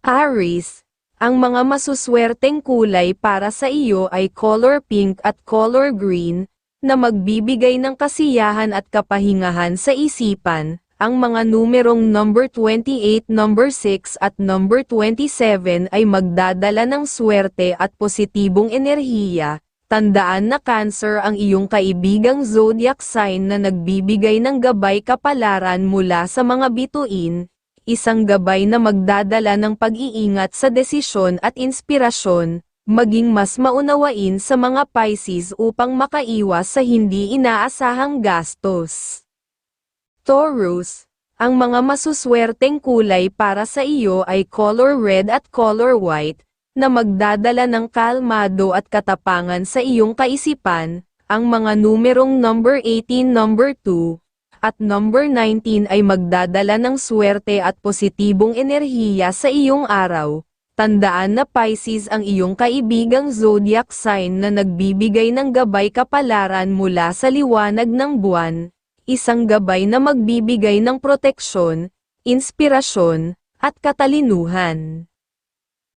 Aries, ang mga masuswerteng kulay para sa iyo ay color pink at color green, na magbibigay ng kasiyahan at kapahingahan sa isipan. Ang mga numerong number 28, number 6 at number 27 ay magdadala ng swerte at positibong enerhiya. Tandaan na Cancer ang iyong kaibigang zodiac sign na nagbibigay ng gabay kapalaran mula sa mga bituin. Isang gabay na magdadala ng pag-iingat sa desisyon at inspirasyon, maging mas maunawain sa mga Pisces upang makaiwas sa hindi inaasahang gastos. Taurus, ang mga masuswerteng kulay para sa iyo ay color red at color white, na magdadala ng kalmado at katapangan sa iyong kaisipan. Ang mga numerong number 18, number 2, at number 19 ay magdadala ng swerte at positibong enerhiya sa iyong araw. Tandaan na Pisces ang iyong kaibigang zodiac sign na nagbibigay ng gabay kapalaran mula sa liwanag ng buwan. Isang gabay na magbibigay ng proteksyon, inspirasyon, at katalinuhan.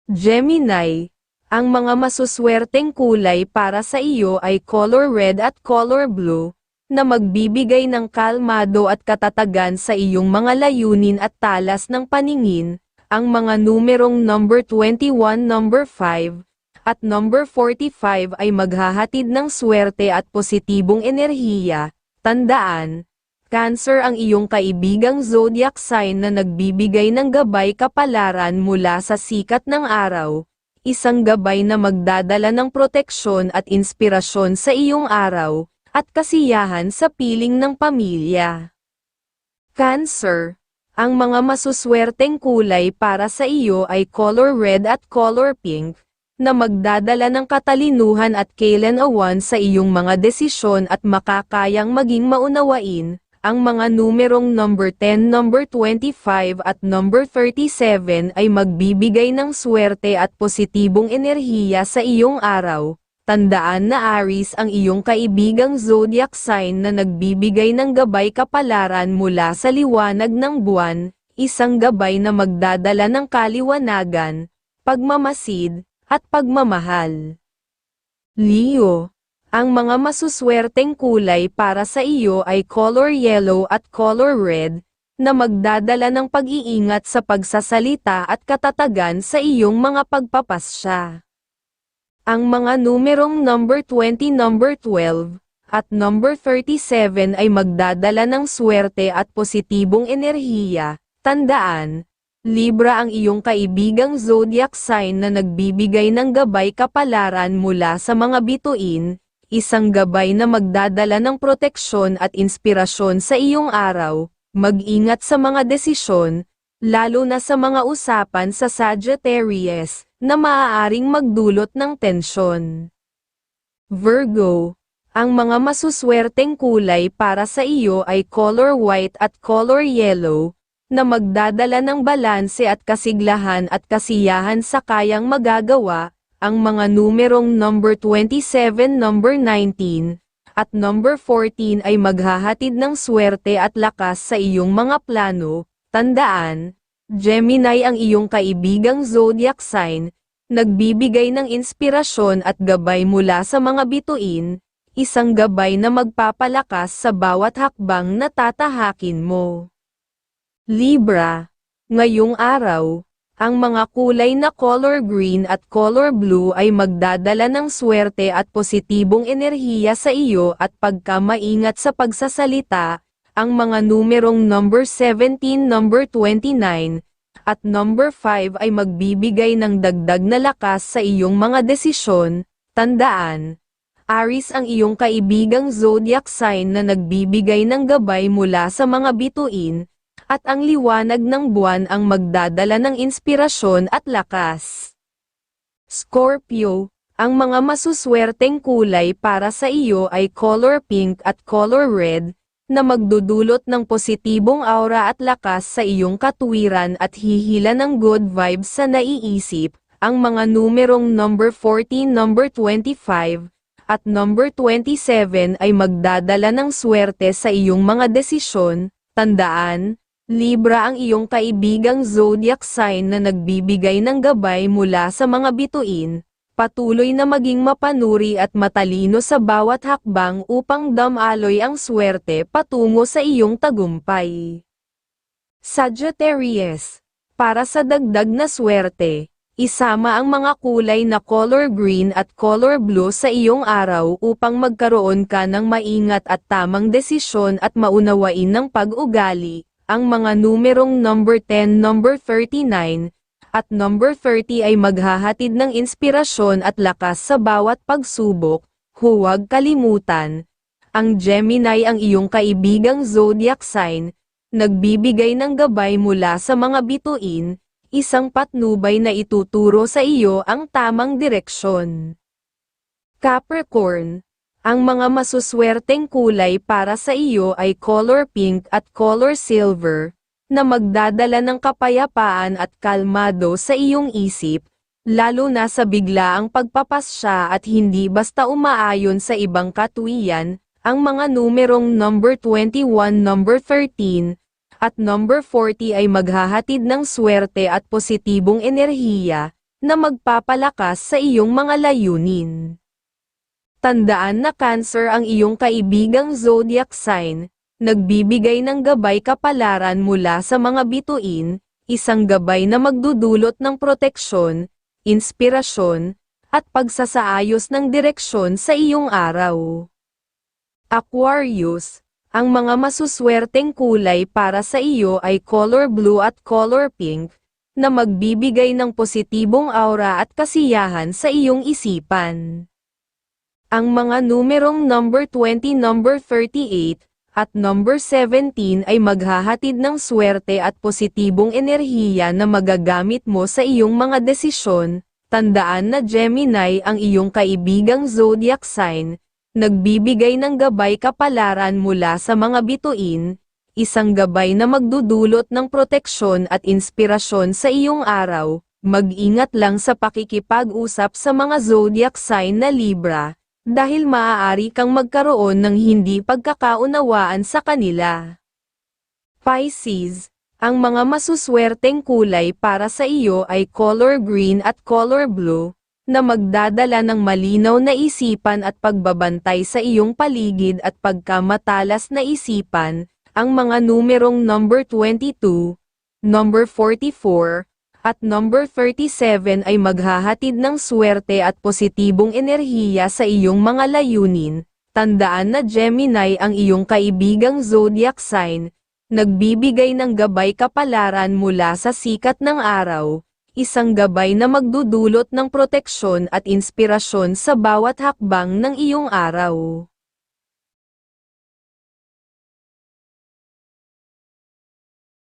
Gemini, ang mga masuswerteng kulay para sa iyo ay color red at color blue, na magbibigay ng kalmado at katatagan sa iyong mga layunin at talas ng paningin. Ang mga numerong number 21, number 5, at number 45 ay maghahatid ng swerte at positibong enerhiya. Tandaan, Cancer ang iyong kaibigang zodiac sign na nagbibigay ng gabay kapalaran mula sa sikat ng araw. Isang gabay na magdadala ng proteksyon at inspirasyon sa iyong araw, at kasiyahan sa piling ng pamilya. Cancer, ang mga masuswerteng kulay para sa iyo ay color red at color pink, na magdadala ng katalinuhan at kailanawan sa iyong mga desisyon at makakayang maging maunawain. Ang mga numerong number 10, number 25 at number 37 ay magbibigay ng swerte at positibong enerhiya sa iyong araw. Tandaan na Aries ang iyong kaibigang zodiac sign na nagbibigay ng gabay kapalaran mula sa liwanag ng buwan, isang gabay na magdadala ng kaliwanagan, pagmamasid, at pagmamahal. Leo, ang mga masuswerteng kulay para sa iyo ay color yellow at color red, na magdadala ng pag-iingat sa pagsasalita at katatagan sa iyong mga pagpapasya. Ang mga numerong number 20, number 12, at number 37 ay magdadala ng swerte at positibong enerhiya. Tandaan, Libra ang iyong kaibigang zodiac sign na nagbibigay ng gabay kapalaran mula sa mga bituin, isang gabay na magdadala ng proteksyon at inspirasyon sa iyong araw. Mag-ingat sa mga desisyon, lalo na sa mga usapan sa Sagittarius, na maaaring magdulot ng tensyon. Virgo, ang mga masuswerteng kulay para sa iyo ay color white at color yellow, na magdadala ng balanse at kasiglahan at kasiyahan sa kayang magagawa. Ang mga numerong number 27, number 19, at number 14 ay maghahatid ng swerte at lakas sa iyong mga plano. Tandaan, Gemini ang iyong kaibigang zodiac sign, nagbibigay ng inspirasyon at gabay mula sa mga bituin, isang gabay na magpapalakas sa bawat hakbang na tatahakin mo. Libra, ngayong araw, ang mga kulay na color green at color blue ay magdadala ng swerte at positibong enerhiya sa iyo at pagkamaingat sa pagsasalita. Ang mga numerong number 17, number 29, at number 5 ay magbibigay ng dagdag na lakas sa iyong mga desisyon. Tandaan, Aries ang iyong kaibigang zodiac sign na nagbibigay ng gabay mula sa mga bituin, at ang liwanag ng buwan ang magdadala ng inspirasyon at lakas. Scorpio, ang mga masuswerteng kulay para sa iyo ay color pink at color red, na magdudulot ng positibong aura at lakas sa iyong katuwiran at hihila ng good vibes sa naiisip. Ang mga numerong number 14, number 25, at number 27 ay magdadala ng swerte sa iyong mga desisyon. Tandaan, Libra ang iyong kaibigang zodiac sign na nagbibigay ng gabay mula sa mga bituin, patuloy na maging mapanuri at matalino sa bawat hakbang upang damaloy ang swerte patungo sa iyong tagumpay. Sagittarius, para sa dagdag na swerte, isama ang mga kulay na color green at color blue sa iyong araw upang magkaroon ka ng maingat at tamang desisyon at maunawain ng pag-ugali. Ang mga numerong number 10, number 39, at number 30 ay maghahatid ng inspirasyon at lakas sa bawat pagsubok. Huwag kalimutan, ang Gemini ang iyong kaibigang zodiac sign, nagbibigay ng gabay mula sa mga bituin, isang patnubay na ituturo sa iyo ang tamang direksyon. Capricorn, ang mga masuswerteng kulay para sa iyo ay color pink at color silver, na magdadala ng kapayapaan at kalmado sa iyong isip, lalo na sa biglaang pagpapasya at hindi basta umaayon sa ibang katuwian. Ang mga numerong number 21, number 13, at number 40 ay maghahatid ng swerte at positibong enerhiya, na magpapalakas sa iyong mga layunin. Tandaan na Cancer ang iyong kaibigang zodiac sign, nagbibigay ng gabay kapalaran mula sa mga bituin, isang gabay na magdudulot ng proteksyon, inspirasyon, at pagsasaayos ng direksyon sa iyong araw. Aquarius, ang mga masuswerteng kulay para sa iyo ay color blue at color pink, na magbibigay ng positibong aura at kasiyahan sa iyong isipan. Ang mga numerong number 20, number 38, at number 17 ay maghahatid ng swerte at positibong enerhiya na magagamit mo sa iyong mga desisyon. Tandaan na Gemini ang iyong kaibigang zodiac sign, nagbibigay ng gabay kapalaran mula sa mga bituin, isang gabay na magdudulot ng proteksyon at inspirasyon sa iyong araw. Mag-ingat lang sa pakikipag-usap sa mga zodiac sign na Libra, dahil maaari kang magkaroon ng hindi pagkakaunawaan sa kanila. Pisces, ang mga masuswerteng kulay para sa iyo ay color green at color blue, na magdadala ng malinaw na isipan at pagbabantay sa iyong paligid at pagkamatalas na isipan. Ang mga numerong number 22, number 44, at number 37 ay maghahatid ng swerte at positibong enerhiya sa iyong mga layunin. Tandaan na Gemini ang iyong kaibigang zodiac sign, nagbibigay ng gabay kapalaran mula sa sikat ng araw, isang gabay na magdudulot ng proteksyon at inspirasyon sa bawat hakbang ng iyong araw.